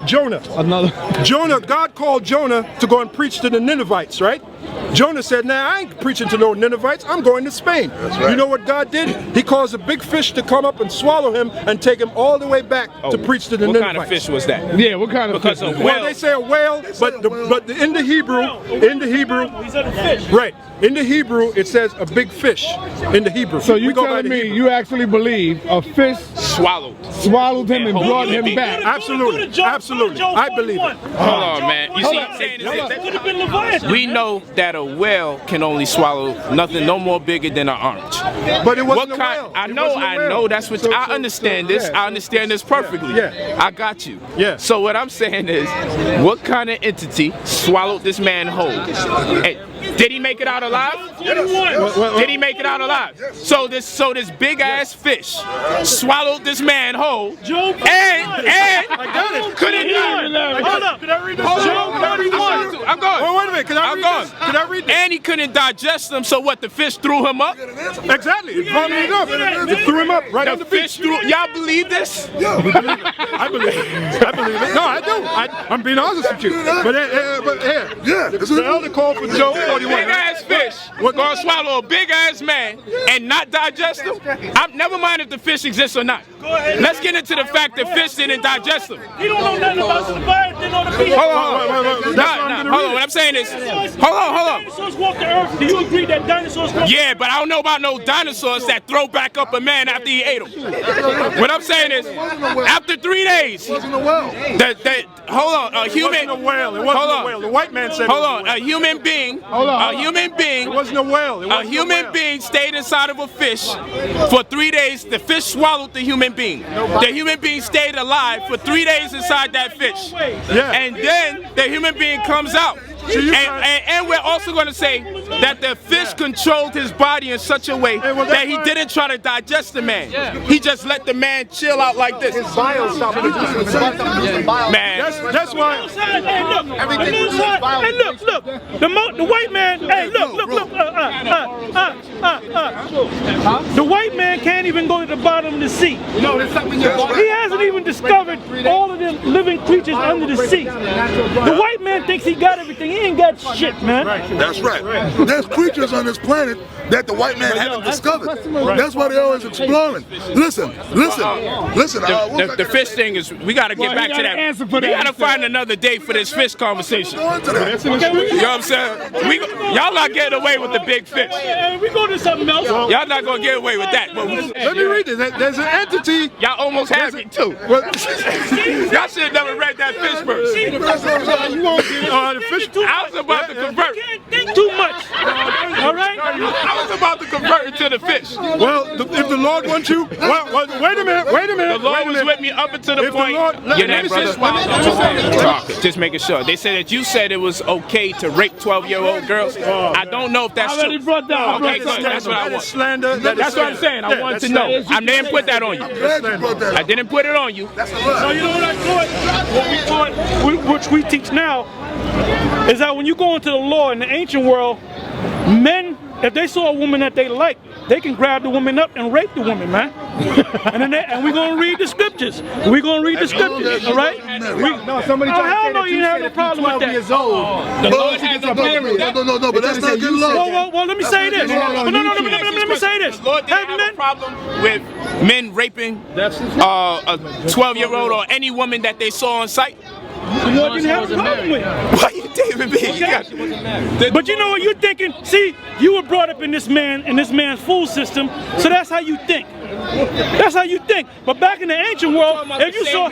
Jonah. Jonah, God called Jonah to go and preach to the Ninevites, right? Jonah said, nah, I ain't preaching to no Ninevites, I'm going to Spain. Right. You know what God did? He caused a big fish to come up and swallow him and take him all the way back to preach to the Ninevites. What kind of fish was that? Yeah, what kind of fish? Well, they say a whale, but in the Hebrew, right, in the Hebrew, it says a big fish, in the Hebrew. So you telling me you actually believe a fish swallowed him and brought him back? Absolutely, absolutely. I believe it. Hold on, man. You see what I'm saying? We know that a whale can only swallow nothing no more bigger than an orange. But it wasn't a whale. I know. That's what I understand this. I understand this perfectly. Yeah. I got you. Yeah. So what I'm saying is, what kind of entity swallowed this man whole? Hey, did he make it out alive? Did he make it out alive? So this big ass fish swallowed this man whole, and couldn't die. Hold up. Can I read this? I'm going. Well, wait a minute. Can I read this? And he couldn't digest them. So what? The fish threw him up. Exactly. It threw him up right on the fish. Y'all believe this? Yeah, I believe it. No, I do. I'm being honest with you. But yeah, the elder called for Job 41. Big ass fish. We're gonna swallow a big ass man and not digest him. Never mind if the fish exists or not. Let's get into the fact that fish didn't digest them. You don't know nothing about surviving. Hold on. What I'm saying is, hold on. Dinosaurs walk the earth. Do you agree that dinosaurs walk? Yeah, but I don't know about no dinosaurs that throw back up a man after he ate him. What I'm saying is, after 3 days, hold on, a human. It wasn't a whale. It wasn't a whale. The white man said. Hold on, a human being. It wasn't a whale. A human being stayed inside of a fish for 3 days. The fish swallowed the human being. The human being stayed alive for 3 days inside that fish. Yeah. And then the human being comes out. And we're also going to say that the fish controlled his body in such a way that he didn't try to digest the man. He just let the man chill out like this. His bile stopped producing his bile. Man, that's why. Hey, look. The white man. Hey, look. The white man can't even go to the bottom of the sea. No, there's something in your body. He hasn't even discovered all of the living creatures under the sea. The white man thinks he got everything. He ain't got shit, man. That's right. There's creatures on this planet that the white man haven't discovered. That's why they're always exploring. Listen. The fish thing is, we got to get back to that. We got to find another day for this fish conversation. You know what I'm saying? Y'all not getting away with the big fish. We go to something else. Y'all not going to get away with that. Let me read this. There's an entity. Y'all almost had me too. Y'all should have never read that fish verse. You won't get the fish. I was about to convert. You can't think too much. All right? I was about to convert into the fish. Well, if the Lord wants you, wait a minute. The Lord was with me up until the point. Just making sure. They said that you said it was okay to rape 12-year-old girls. I don't know if that's true. Okay, good. That's what I want. Slander. That's what I'm saying. I wanted to know. I didn't put that on you. I didn't put it on you. So you know what I taught? Which we teach now, is that when you go into the law in the ancient world, men, if they saw a woman that they like, they can grab the woman up and rape the woman, man. and we're going to read the scriptures. We're going to read the scriptures, all right? Somebody hell no, you have no problem with that. Years old. The Lord has a problem with that. No, but that's not good law. Well, let me say this. Let me say this. The Lord didn't have a problem with men raping a 12-year-old or any woman that they saw on sight. The Lord didn't have a problem with it. Why you David B? Okay. But you know what you're thinking? See, you were brought up in this man's food system, so that's how you think. That's how you think. But back in the ancient world, if you saw,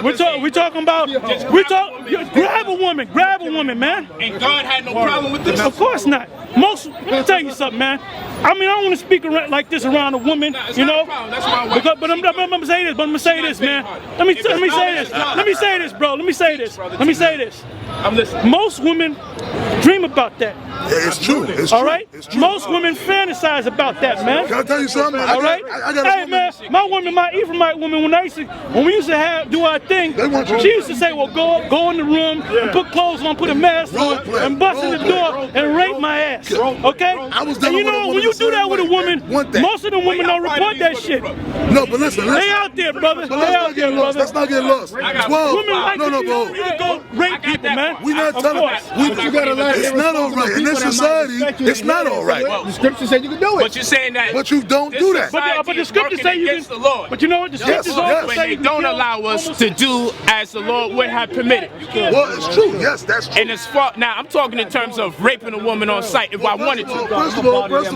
we're talking about, grab a woman, man. And God had no problem with this? Of course not. Let me tell you something, man. I mean, I don't want to speak like this around a woman, you know. But I'm gonna say this, man. Let me say this, bro. Let me say this. I'm listening. Most women dream about that. It's true. It's true. All right? It's true. Most women fantasize about that, man. Can I tell you something? All right? I got a Hey, woman. man, my woman, my Ephraimite woman, when we used to do our thing, she used to say, well, go in the room and put clothes on, put a mask on, and bust in the door and rape my ass. Okay? And you know, when you do that with a woman, most of the women don't report that shit. No, but listen. They out there, brother. But They out there, brother. let's not get lost. 12. Women like No, to go rape people, man. We not Of telling. course. It's not all right. In this society, it's not all right. The scripture said you can do it. But you're saying that. But you don't do that. But the scriptures say you can. The Lord. But you know what? The scriptures also When say they you can don't kill allow us to do as the Lord would have permitted. Well, it's true. Yes, that's true. And as far now, I'm talking in terms of raping a woman on sight if I wanted to. First of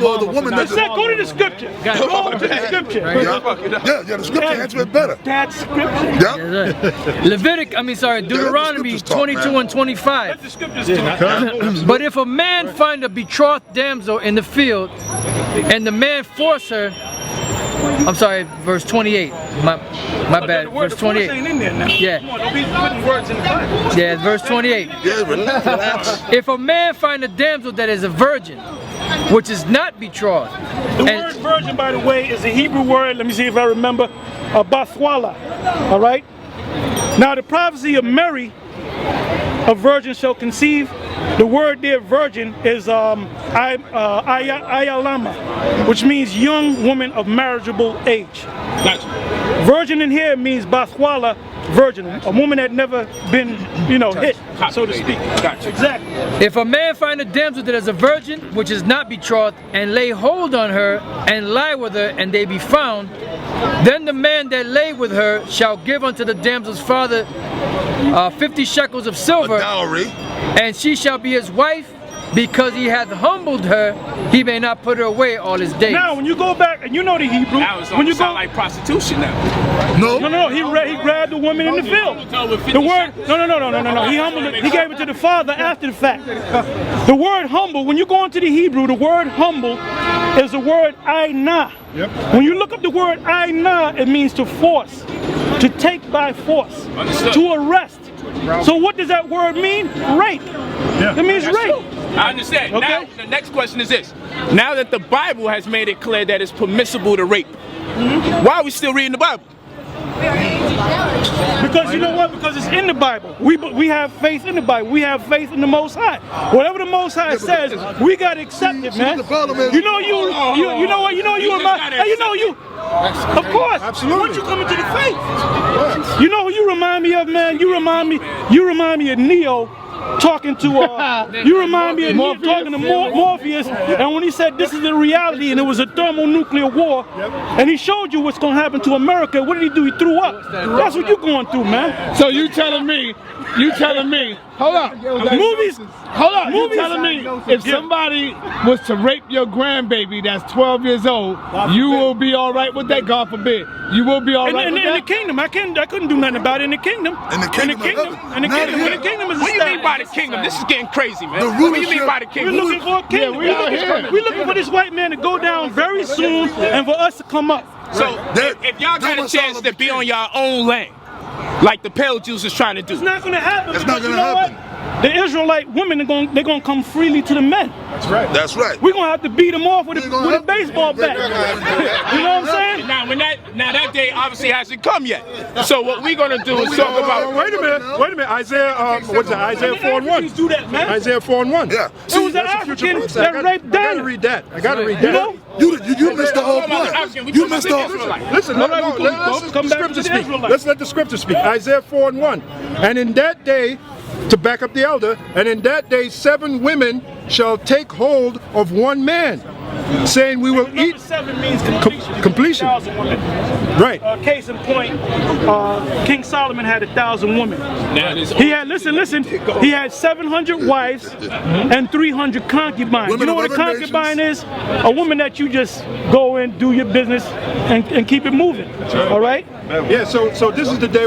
all, the woman It said, go to the scripture. Go to the scripture. Yeah, the scripture answers it better. That's scripture. Yeah. Deuteronomy scriptures talk, 22 man. and 25. Let the scriptures talk. But if a man find a betrothed damsel in the field, and the man force her, I'm sorry, verse 28. My bad. Verse 28. Yeah. Come on, don't be putting words in the Bible. Yeah, verse 28. Yeah, relax. If a man find a damsel that is a virgin, which is not betrothed, The word virgin, by the way, is a Hebrew word. Let me see if I remember. Bathwala. All right. Now the prophecy of Mary, a virgin shall conceive. The word there, virgin, is ayalama, which means young woman of marriageable age. Gotcha. Virgin in here means bathwala, virgin, a woman that never been, hit, so to speak. Gotcha. Exactly. if a man find a damsel that is a virgin, which is not betrothed, and lay hold on her, and lie with her, and they be found, then the man that lay with her shall give unto the damsel's father 50 shekels of silver, Dowry. and she shall be his wife, because he hath humbled her, he may not put her away all his days. Now, when you go back, and you know the Hebrew, Now it's when you sound go, like prostitution now. no, he grabbed the woman in the field. The word, no. He humbled it. He gave it to the father after the fact. The word humble, when you go into the Hebrew, the word humble is the word aina. When you look up the word aina, it means to force, to take by force, to arrest. So what does that word mean? Rape. It means rape. I understand. Okay. Now, the next question is this. Now that the Bible has made it clear that it's permissible to rape, why are we still reading the Bible? Because you know what? Because it's in the Bible. We have faith in the Bible. We have faith in the Most High. Whatever the Most High says, we gotta accept it, man. The problem is, You know you remind. Hey, you know you. Of course. Absolutely. Once you come into the faith, you know who you remind me of, man. You remind me of Neo. Talking to you remind me of Neo talking to Morpheus, and when he said this is the reality and it was a thermonuclear war, and he showed you what's gonna happen to America, what did he do? He threw up. That's what you're going through, man. So you telling me, hold up. Movies. Hold up, you Movies. telling me if somebody was to rape your grandbaby that's 12 years old, you will be all right with that? God forbid. You will be all right with In that? the kingdom, I couldn't do nothing about it in the kingdom. In the kingdom of heaven. In the Not kingdom, here. when the kingdom is What do you mean by the established. kingdom? This is getting crazy, man. The What do you mean rulership- by the We're kingdom? looking for a kingdom. we out here. We're looking for this white man to go down very soon and for us to come up. So if y'all got a chance to be on your own land, like the pale Jews is trying to do, It's not going to happen. It's not because gonna you know happen. what? The Israelite women they're gonna come freely to the men. That's right. We're gonna have to beat them off with a baseball bat. You know what I'm saying? now that day obviously hasn't come yet. So what we're gonna do is talk about. Wait a minute. Isaiah, what's that? Isaiah 4 and 1. Do that, man. Isaiah 4 and 1. Yeah. It was the That's a future African prophecy. that raped I gotta Daniel. read that. I gotta read You that. know? You missed the whole point. You missed the whole. Listen, All right, let's let come the back to scripture the speak. Israelites. Let's let the scripture speak. Isaiah 4 and 1. And in that day, to back up the elder, and in that day 7 women shall take hold of one man, saying we will Number eat 7 means completion. completion. 1,000 women. Right. Case in point, King Solomon had 1,000 women. He had listen. He had 700 wives and 300 concubines. Women You know of what a other concubine is? A woman that you just go in, do your business, and keep it moving. All right. Yeah, so this is the day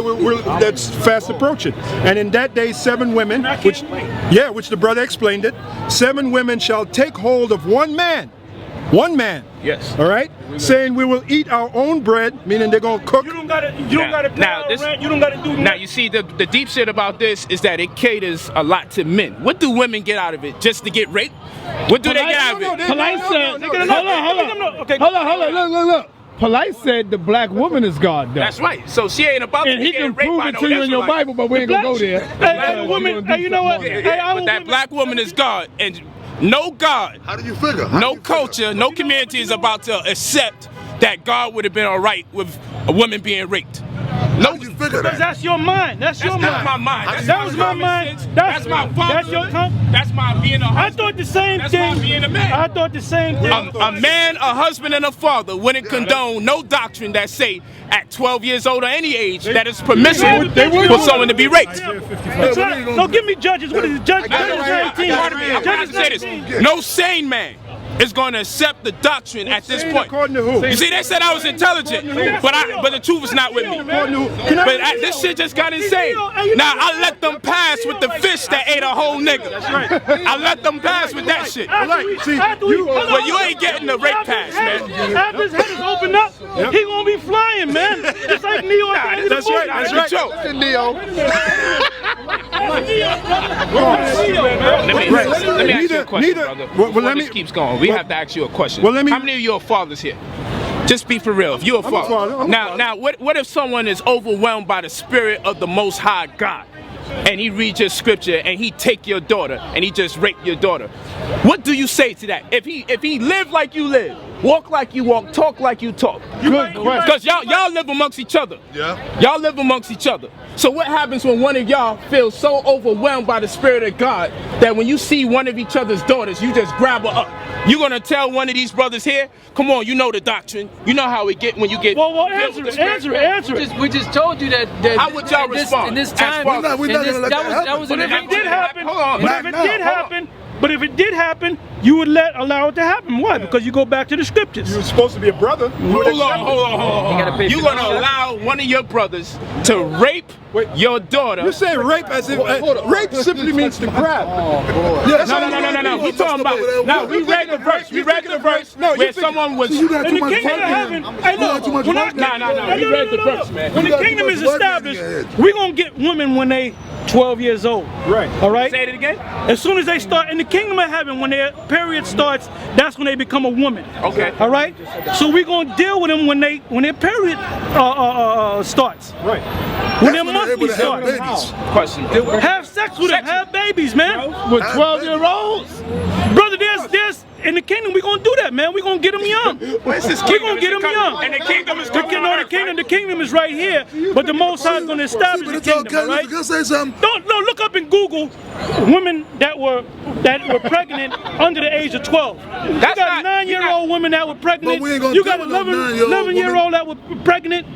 that's fast approaching. And in that day 7 women, I can't which wait. the brother explained it, 7 women shall take hold of one man, One man. Yes. All right? Saying we will eat our own bread, meaning they're going to cook. You don't gotta pay our rent. You don't gotta do Now nothing. you see the deep shit about this is that it caters a lot to men. What do women get out of it? Just to get raped? What do they get out of it? Polight said, hold on, look. Polight said the black woman is God, though. That's right. So she ain't about to And be he getting can raped prove by it no to you in your Israelite. Bible, but we ain't gonna go there. Hey, women, hey, you know what? But that black woman is God, and no God, How do you figure? no culture, no community is about to accept that God would have been all right with a woman being raped. How do you figure Because that? that's your mind. That's your That's not mind. my mind. That was my mind. That's my father. That's your That's my being a I husband. thought the same That's thing. my being a man. I thought the same thing. A man, a husband, and a father wouldn't condone no doctrine that say at 12 years old or any age that it's permissible for someone to be raped. That's right. Don't give me judges. What is it? Judges 19. I say this. No sane man is going to accept the doctrine at this point. According to who? You see, they said I was intelligent, but the truth is not with me. But this shit just got insane. Now I let them pass with the fish that ate a whole nigga. I let them pass with that shit. But you ain't getting the rape pass, man. After his head is opened up, he gonna be flying, man. Just like Neo at the end of the That's right. movie. That's right. Let me ask you a question, brother. Before me this keeps going, we have to ask you a question. Well, let me- How many of you are fathers here? Just be for real. If you're a father. father, I'm a father. Now, what if someone is overwhelmed by the spirit of the Most High God, and he reads your scripture and he take your daughter and he just rape your daughter? What do you say to that? If he live like you live, walk like you walk, talk like you talk. Good question. Because y'all live amongst each other. Yeah. Y'all live amongst each other. So what happens when one of y'all feels so overwhelmed by the Spirit of God that when you see one of each other's daughters, you just grab her up? You gonna tell one of these brothers here, come on, you know the doctrine. You know how it get when you get... Well, answer it. We just told you that. How would y'all respond? In this as time, fathers? We're not gonna let that happen. But if it did happen, Hold on. But if it did happen, you would allow it to happen. Why? Because you go back to the scriptures. You're supposed to be a brother. Hold on. You gonna allow one of your brothers to rape your daughter? You say rape as if rape simply means to grab. No. We talking about. Now we read the verse. We read the verse where someone was. You got In too the much kingdom of heaven, hey, look, too much when I- work. No. We read the verse, man. When You the got kingdom too is much work established, in your head. we're gonna get women when they 12 years old. Right. All right. Say it again. As soon as they start in the kingdom of heaven, when their period starts, that's when they become a woman. Okay. All right. So we're gonna deal with them when their period starts. Right. When their That's when they're monthly able to have starts. babies. Question. Have sex with them. Have babies, man. With 12-year-olds? Brother, there's in the kingdom we gonna do that, man. We gonna get them young. Where's this We kingdom? gonna get them young. And the kingdom is The kingdom is right here, but the Most High is gonna establish But the it's okay. kingdom, all right? Can I say something? No, look up in Google women that were pregnant under the age of 12. You That's got not- 9-year-old women that were pregnant. But we ain't gonna You got deal with no 11 11-year-old that were pregnant.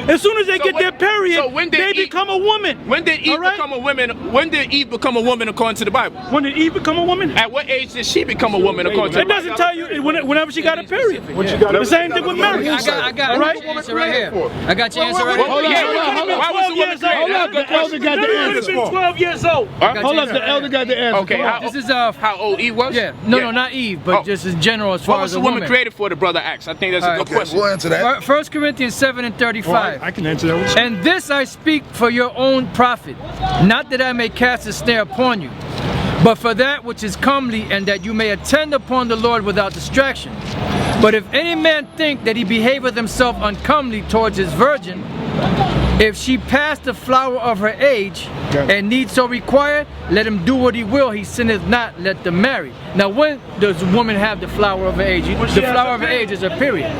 As soon as they So get when- their period, so when did they Eve- become a woman. When did Eve All right? become a woman? When did Eve become a woman according to the Bible? When did Eve become a woman? At what age did she become a woman according to the It Bible? doesn't tell you whenever she got a period. The same thing with marriage. I got All right? your answer right here. I got your answer right here. Hold on. Why was the woman created? Hold up, the elder got the She would have answer. been 12 years old. Hold up, the elder got the answer. Okay, Come on. This is how old Eve was? Yeah, no, not Eve, but Oh. just in general as far What as was a the woman woman. created for? The brother asked. I think that's a All good right. Okay, question. we'll answer that. 1 Corinthians 7 and 35. I can answer that one. And this I speak for your own profit, not that I may cast a snare upon you, but for that which is comely, and that you may attend upon the Lord without distraction. But if any man think that he behaveth himself uncomely towards his virgin, if she pass the flower of her age, and need so require, let him do what he will, he sinneth not, let them marry. Now when does a woman have the flower of her age? The flower of her age is her period.